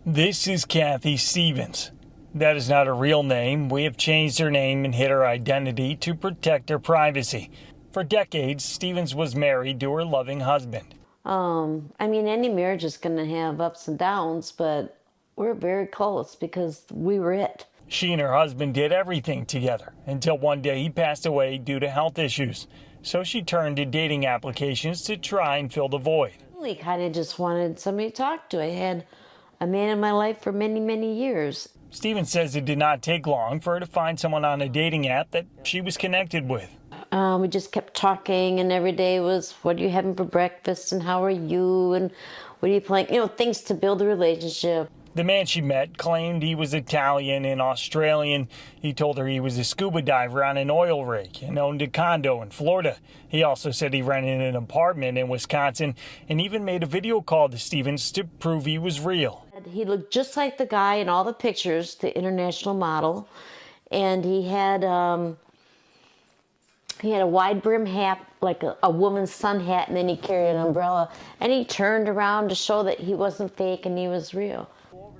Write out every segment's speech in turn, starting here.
This is Kathy Stevens. That is not her real name. We have changed her name and hid her identity to protect her privacy. For decades, Stevens was married to her loving husband. Any marriage is going to have ups and downs, but we're very close because we were it. She and her husband did everything together until one day he passed away due to health issues. So she turned to dating applications to try and fill the void. I kind of just wanted somebody to talk to. I had a man in my life for many, many years. Stevens says it did not take long for her to find someone on a dating app that she was connected with. We just kept talking, and every day was, what are you having for breakfast, and how are you, and what are you playing? Things to build a relationship. The man she met claimed he was Italian and Australian. He told her he was a scuba diver on an oil rig and owned a condo in Florida. He also said he rented an apartment in Wisconsin and even made a video call to Stevens to prove he was real. He looked just like the guy in all the pictures, the international model, and he had a wide brim hat, like a woman's sun hat, and then he carried an umbrella, and he turned around to show that he wasn't fake and he was real.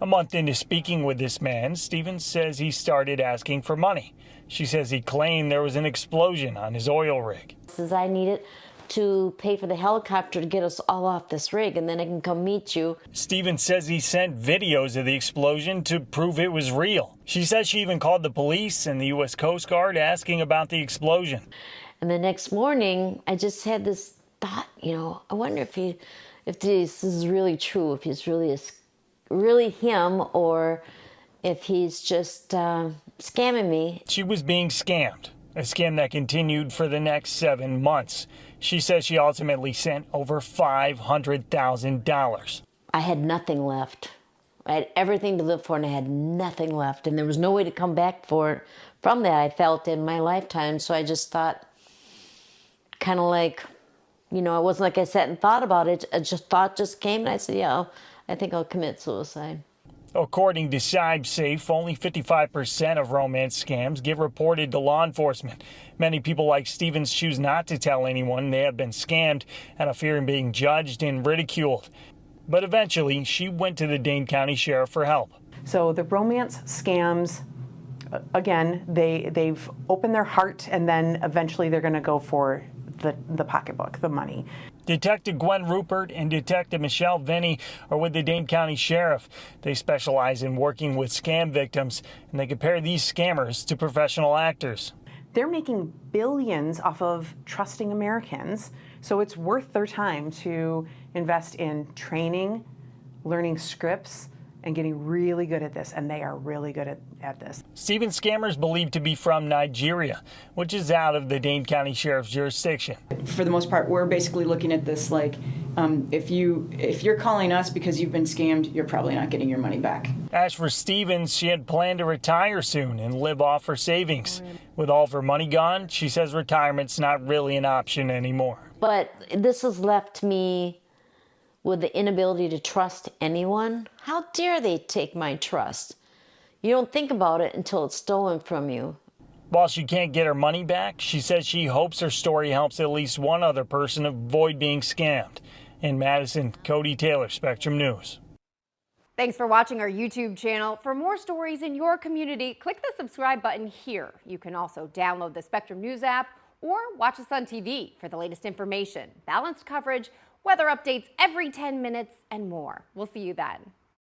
A month into speaking with this man, Stevens says he started asking for money. She says he claimed there was an explosion on his oil rig. He says, I need it to pay for the helicopter to get us all off this rig, and then I can come meet you. Stevens says he sent videos of the explosion to prove it was real. She says she even called the police and the U.S. Coast Guard asking about the explosion. And the next morning, I just had this thought, I wonder if this is really true, if he's really him, or if he's just scamming me. She was being scammed, a scam that continued for the next 7 months. She says she ultimately sent over $500,000. I had nothing left. I had everything to live for, and I had nothing left. And there was no way to come back from that, I felt, in my lifetime. So I just thought, kind of like, it wasn't like I sat and thought about it. Thought just came, and I said, yeah, I think I'll commit suicide. According to CyberSafe, only 55% of romance scams get reported to law enforcement. Many people like Stevens choose not to tell anyone they have been scammed out of fear of being judged and ridiculed. But eventually, she went to the Dane County Sheriff for help. So the romance scams, again, they've opened their heart, and then eventually they're going to go for the pocketbook, the money. Detective Gwen Rupert and Detective Michelle Vinny are with the Dane County Sheriff. They specialize in working with scam victims, and they compare these scammers to professional actors. They're making billions off of trusting Americans, so it's worth their time to invest in training, learning scripts, and getting really good at this, and they are really good at this. Stevens scammers believed to be from Nigeria, which is out of the Dane County Sheriff's jurisdiction. For the most part, we're basically looking at this like, if you're calling us because you've been scammed, you're probably not getting your money back. As for Stevens, she had planned to retire soon and live off her savings. With all of her money gone, she says retirement's not really an option anymore. But this has left me with the inability to trust anyone. How dare they take my trust? You don't think about it until it's stolen from you. While she can't get her money back, she says she hopes her story helps at least one other person avoid being scammed. In Madison, Cody Taylor, Spectrum News. Thanks for watching our YouTube channel. For more stories in your community, click the subscribe button here. You can also download the Spectrum News app or watch us on TV for the latest information, balanced coverage, weather updates every 10 minutes, and more. We'll see you then.